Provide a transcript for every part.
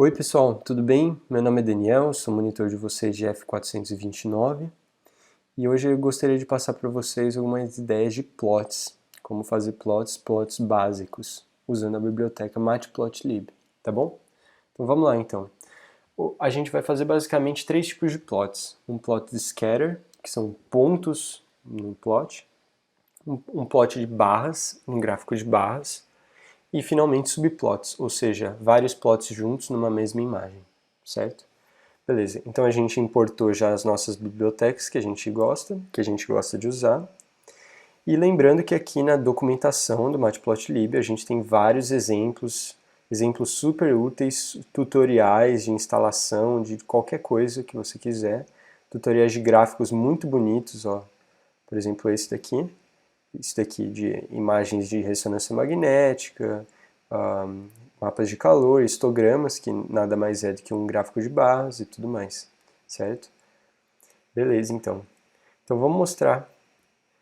Oi pessoal, tudo bem? Meu nome é Daniel, sou monitor de vocês de F429 e hoje eu gostaria de passar para vocês algumas ideias de plots, como fazer plots básicos, usando a biblioteca Matplotlib, tá bom? Então vamos lá então. A gente vai fazer basicamente três tipos de plots. Um plot de scatter, que são pontos no plot, um plot de barras, um gráfico de barras, e finalmente subplots, ou seja, vários plots juntos numa mesma imagem, certo? Beleza, então a gente importou já as nossas bibliotecas que a gente gosta de usar. E lembrando que aqui na documentação do Matplotlib a gente tem vários exemplos super úteis, tutoriais de instalação de qualquer coisa que você quiser, tutoriais de gráficos muito bonitos, ó. Por exemplo, esse daqui de imagens de ressonância magnética, mapas de calor, histogramas, que nada mais é do que um gráfico de barras e tudo mais, certo? Beleza, então. Então vamos mostrar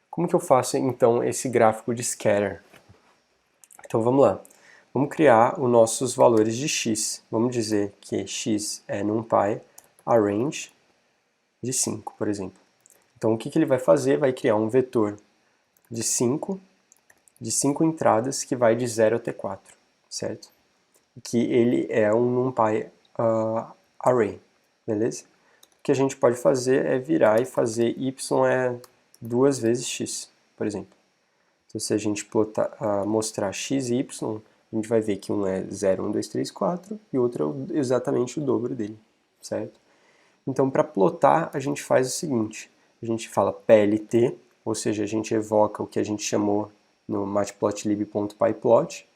como que eu faço então esse gráfico de scatter. Então vamos lá. Vamos criar os nossos valores de x. Vamos dizer que x é NumPy arrange de 5, por exemplo. Então o que ele vai fazer? Vai criar um vetor de 5 entradas que vai de 0 até 4, certo? Que ele é um NumPy array, beleza? O que a gente pode fazer é virar e fazer y é 2 vezes x, por exemplo. Então se a gente mostrar x e y, a gente vai ver que um é 0, 1, 2, 3, 4 e o outro é exatamente o dobro dele, certo? Então para plotar a gente faz o seguinte, a gente fala plt, ou seja, a gente evoca o que a gente chamou no matplotlib.pyplot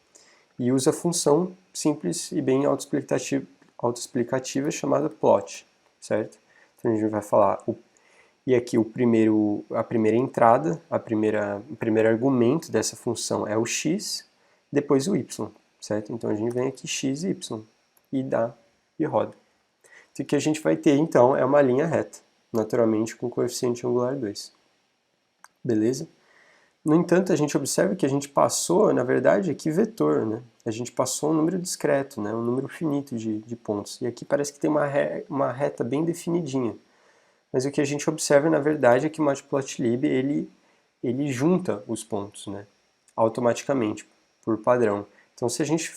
e usa a função simples e bem autoexplicativa chamada plot, certo? Então a gente vai falar, e aqui a primeira entrada, o primeiro argumento dessa função é o x, depois o y, certo? Então a gente vem aqui x e y, e dá, e roda. Então, o que a gente vai ter então é uma linha reta, naturalmente com coeficiente angular 2. Beleza? No entanto, a gente observa que a gente passou, na verdade, aqui vetor, né? A gente passou um número discreto, né? Um número finito de pontos. E aqui parece que tem uma reta bem definidinha. Mas o que a gente observa, na verdade, é que o Matplotlib, ele junta os pontos, né? Automaticamente, por padrão. Então, se a gente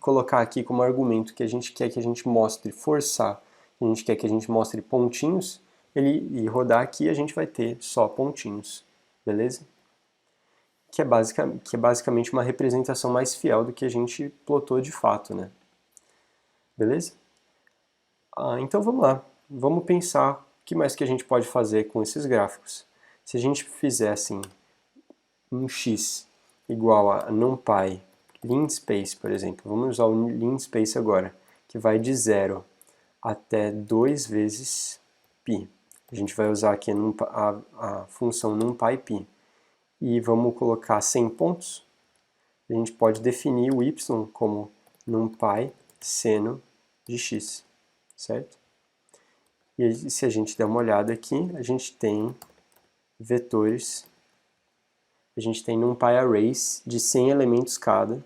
colocar aqui como argumento que a gente quer que a gente mostre forçar, que a gente quer que a gente mostre pontinhos, e rodar aqui, a gente vai ter só pontinhos, beleza? Que é basicamente uma representação mais fiel do que a gente plotou de fato, né? Beleza? Então vamos lá, vamos pensar o que mais que a gente pode fazer com esses gráficos. Se a gente fizer assim, um x igual a NumPy linspace, por exemplo, vamos usar o linspace agora, que vai de 0 até 2 vezes π. A gente vai usar aqui a função NumPyPy. E vamos colocar 100 pontos. A gente pode definir o y como NumPy seno de x, certo? E se a gente der uma olhada aqui, a gente tem vetores, a gente tem NumPy arrays de 100 elementos cada,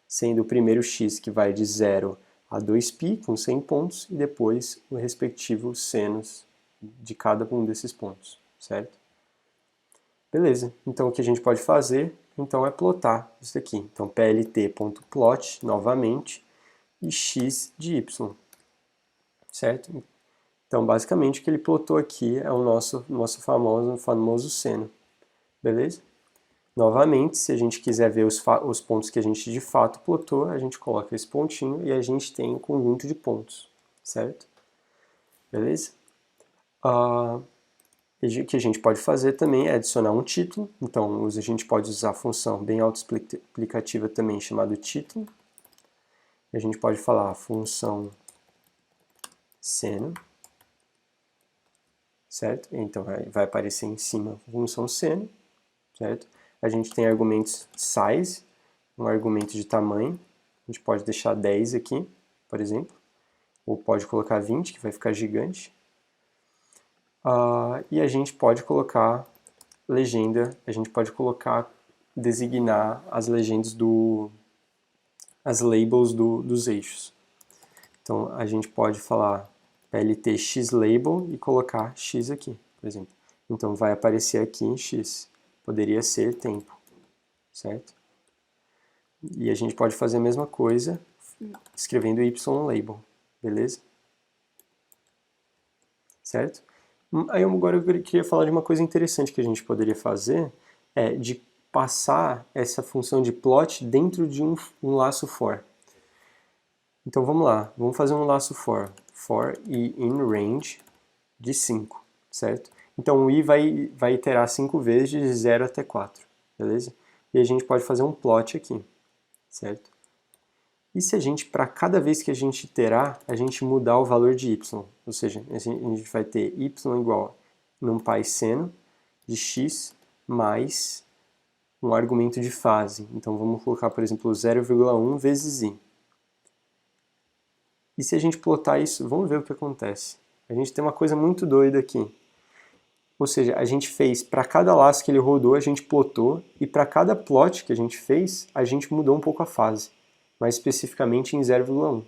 sendo o primeiro x que vai de 0 a 2π, com 100 pontos, e depois o respectivo senos de cada um desses pontos, certo? Beleza, então o que a gente pode fazer então é plotar isso aqui. Então plt.plot novamente e x de y, certo? Então basicamente o que ele plotou aqui é o nosso famoso seno, beleza? Novamente, se a gente quiser ver os pontos que a gente de fato plotou, a gente coloca esse pontinho e a gente tem um conjunto de pontos, certo? Beleza? O que a gente pode fazer também é adicionar um título. Então, a gente pode usar a função bem autoexplicativa também chamada título. E a gente pode falar a função seno, certo? Então, vai aparecer em cima a função seno, certo? A gente tem argumentos size, um argumento de tamanho. A gente pode deixar 10 aqui, por exemplo. Ou pode colocar 20, que vai ficar gigante. E a gente pode colocar legenda, a gente pode designar as legendas as labels dos eixos. Então, a gente pode falar plt xlabel e colocar x aqui, por exemplo. Então, vai aparecer aqui em x. Poderia ser tempo, certo? E a gente pode fazer a mesma coisa escrevendo ylabel, beleza? Certo? Aí agora eu queria falar de uma coisa interessante que a gente poderia fazer, de passar essa função de plot dentro de um laço for. Então vamos lá, vamos fazer um laço for i in range de 5, certo? Então o i vai iterar 5 vezes de 0 até 4, beleza? E a gente pode fazer um plot aqui, certo? E se a gente, para cada vez que a gente iterar, a gente mudar o valor de y? Ou seja, a gente vai ter y igual a numpy seno de x mais um argumento de fase. Então vamos colocar, por exemplo, 0,1 vezes i. E se a gente plotar isso, vamos ver o que acontece. A gente tem uma coisa muito doida aqui. Ou seja, a gente fez, para cada laço que ele rodou, a gente plotou, e para cada plot que a gente fez, a gente mudou um pouco a fase, mais especificamente em 0,1.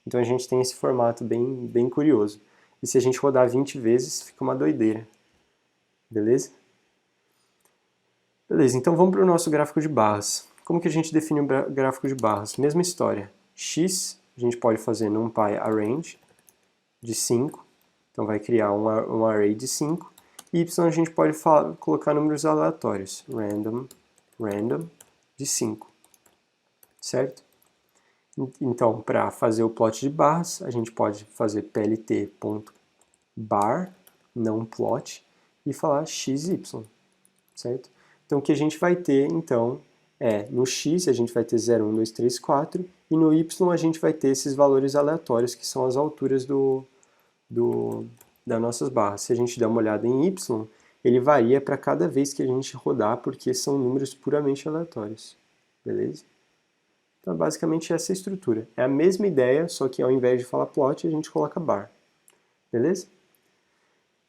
Então a gente tem esse formato bem curioso. E se a gente rodar 20 vezes, fica uma doideira. Beleza? Beleza, então vamos para o nosso gráfico de barras. Como que a gente define o gráfico de barras? Mesma história. X, a gente pode fazer numpy arrange de 5, então vai criar um array de 5. Y a gente pode colocar números aleatórios, random de 5, certo? Então, para fazer o plot de barras, a gente pode fazer plt.bar, não plot, e falar xy, certo? Então, o que a gente vai ter, então, no x a gente vai ter 0, 1, 2, 3, 4, e no y a gente vai ter esses valores aleatórios, que são as alturas das nossas barras. Se a gente der uma olhada em y, ele varia para cada vez que a gente rodar, porque são números puramente aleatórios. Beleza? Então, basicamente, essa é a estrutura. É a mesma ideia, só que ao invés de falar plot, a gente coloca bar. Beleza?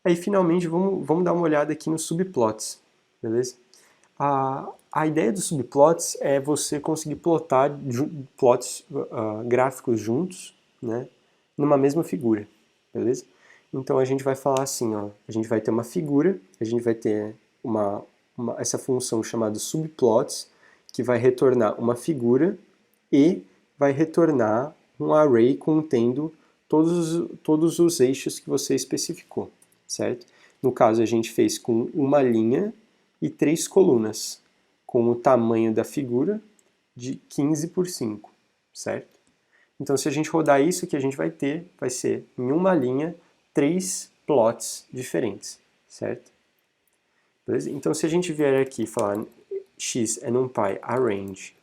Aí, finalmente, vamos dar uma olhada aqui nos subplots. Beleza? A ideia dos subplots é você conseguir plotar plots gráficos juntos, né, numa mesma figura. Beleza? Então, a gente vai falar assim, ó, a gente vai ter uma figura, a gente vai ter essa função chamada subplots, que vai retornar uma figura e vai retornar um array contendo todos os eixos que você especificou, certo? No caso, a gente fez com uma linha e 3 colunas, com o tamanho da figura de 15 por 5, certo? Então, se a gente rodar isso, o que a gente vai ter vai ser, em uma linha, 3 plots diferentes, certo? Beleza? Então, se a gente vier aqui e falar x é numpy arrange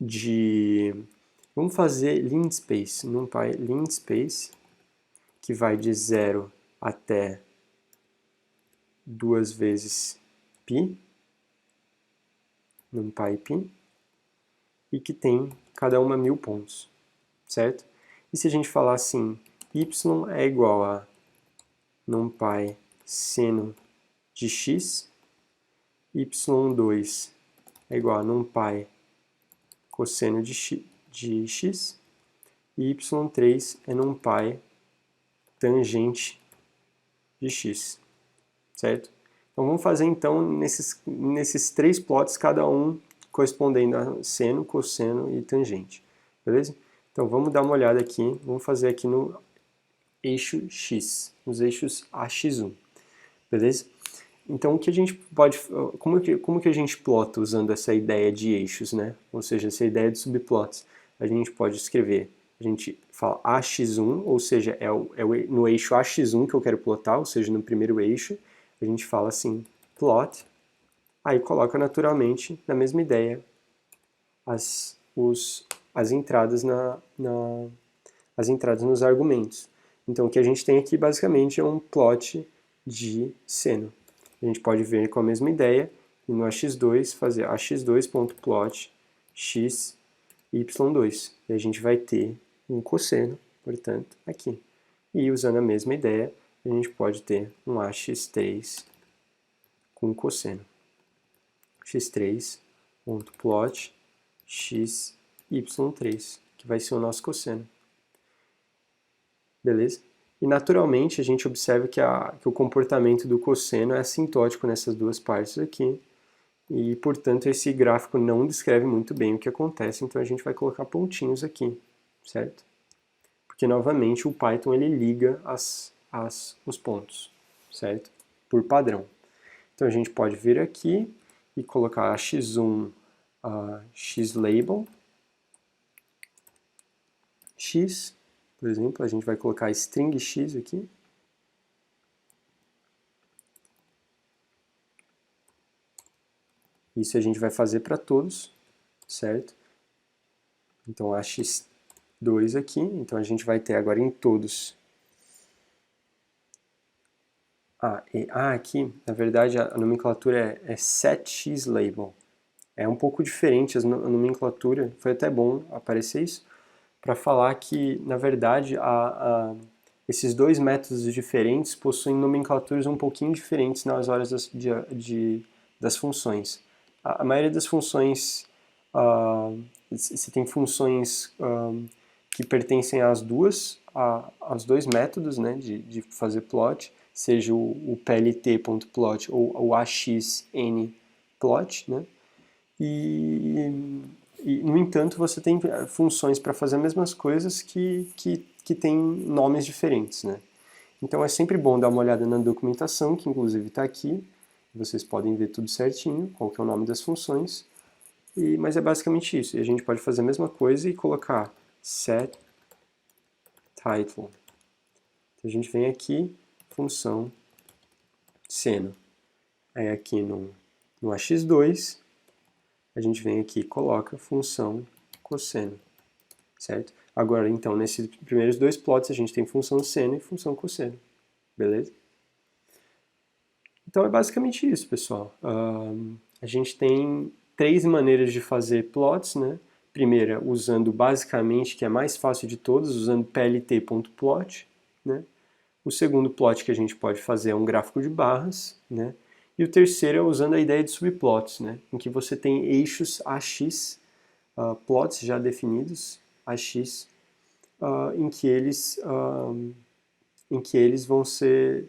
de... Vamos fazer linspace, numpy linspace, que vai de 0 até 2 vezes π, numpy π, e que tem cada uma 1000 pontos, certo? E se a gente falar assim, y é igual a numpy seno de x, y2 é igual a numpy cosseno de x, e y3 é numpy tangente de x, certo? Então vamos fazer então nesses 3 plots, cada um correspondendo a seno, cosseno e tangente, beleza? Então vamos dar uma olhada aqui, vamos fazer aqui no eixo x, nos eixos AX1, beleza? Então o que a gente pode, como que a gente plota usando essa ideia de eixos, né? Ou seja, essa ideia de subplots? A gente pode escrever, a gente fala AX1, ou seja, no eixo AX1 que eu quero plotar, ou seja, no primeiro eixo, a gente fala assim, plot, aí coloca naturalmente, na mesma ideia, as entradas as entradas nos argumentos. Então o que a gente tem aqui basicamente é um plot de seno. A gente pode ver com a mesma ideia e no AX2 fazer ax2.plot x y2. E a gente vai ter um cosseno, portanto, aqui. E usando a mesma ideia, a gente pode ter um ax3 com cosseno. x3.plot x y3, que vai ser o nosso cosseno. beleza? E naturalmente a gente observa que o comportamento do cosseno é assintótico nessas duas partes aqui, e portanto esse gráfico não descreve muito bem o que acontece, então a gente vai colocar pontinhos aqui, certo? Porque novamente o Python ele liga os pontos, certo? Por padrão. Então a gente pode vir aqui e colocar a x1, a xlabel, x, por exemplo, a gente vai colocar string x aqui. Isso a gente vai fazer para todos, certo? Então a x2 aqui, então a gente vai ter agora em todos. Aqui, na verdade, a nomenclatura é setXlabel. É um pouco diferente a nomenclatura, foi até bom aparecer isso, para falar que, na verdade, esses dois métodos diferentes possuem nomenclaturas um pouquinho diferentes nas horas das funções. A maioria das funções, você tem funções que pertencem aos dois métodos, né, de fazer plot, seja o plt.plot ou o axnplot, né? No entanto, você tem funções para fazer as mesmas coisas que têm nomes diferentes, né? Então é sempre bom dar uma olhada na documentação, que inclusive está aqui. Vocês podem ver tudo certinho, qual que é o nome das funções. Mas é basicamente isso. E a gente pode fazer a mesma coisa e colocar set title. Então a gente vem aqui, função seno. Aí aqui no AX2, a gente vem aqui e coloca função cosseno, certo? Agora, então, nesses primeiros dois plots, a gente tem função seno e função cosseno, beleza? Então é basicamente isso, pessoal. A gente tem três maneiras de fazer plots, né? Primeira, usando basicamente, que é a mais fácil de todas, usando plt.plot, né? O segundo plot que a gente pode fazer é um gráfico de barras, né? E o terceiro é usando a ideia de subplots, né? Em que você tem eixos AX, plots já definidos, AX, em que eles vão ser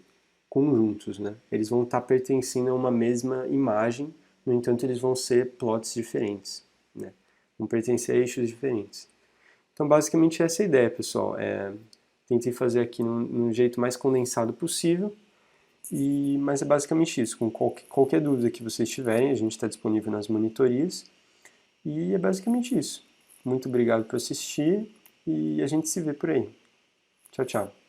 conjuntos, né? Eles vão estar pertencendo a uma mesma imagem, no entanto eles vão ser plots diferentes, né? Vão pertencer a eixos diferentes. Então basicamente essa é a ideia, pessoal. Tentei fazer aqui no jeito mais condensado possível, mas é basicamente isso. Com qualquer dúvida que vocês tiverem, a gente está disponível nas monitorias. E é basicamente isso. Muito obrigado por assistir e a gente se vê por aí. Tchau, tchau.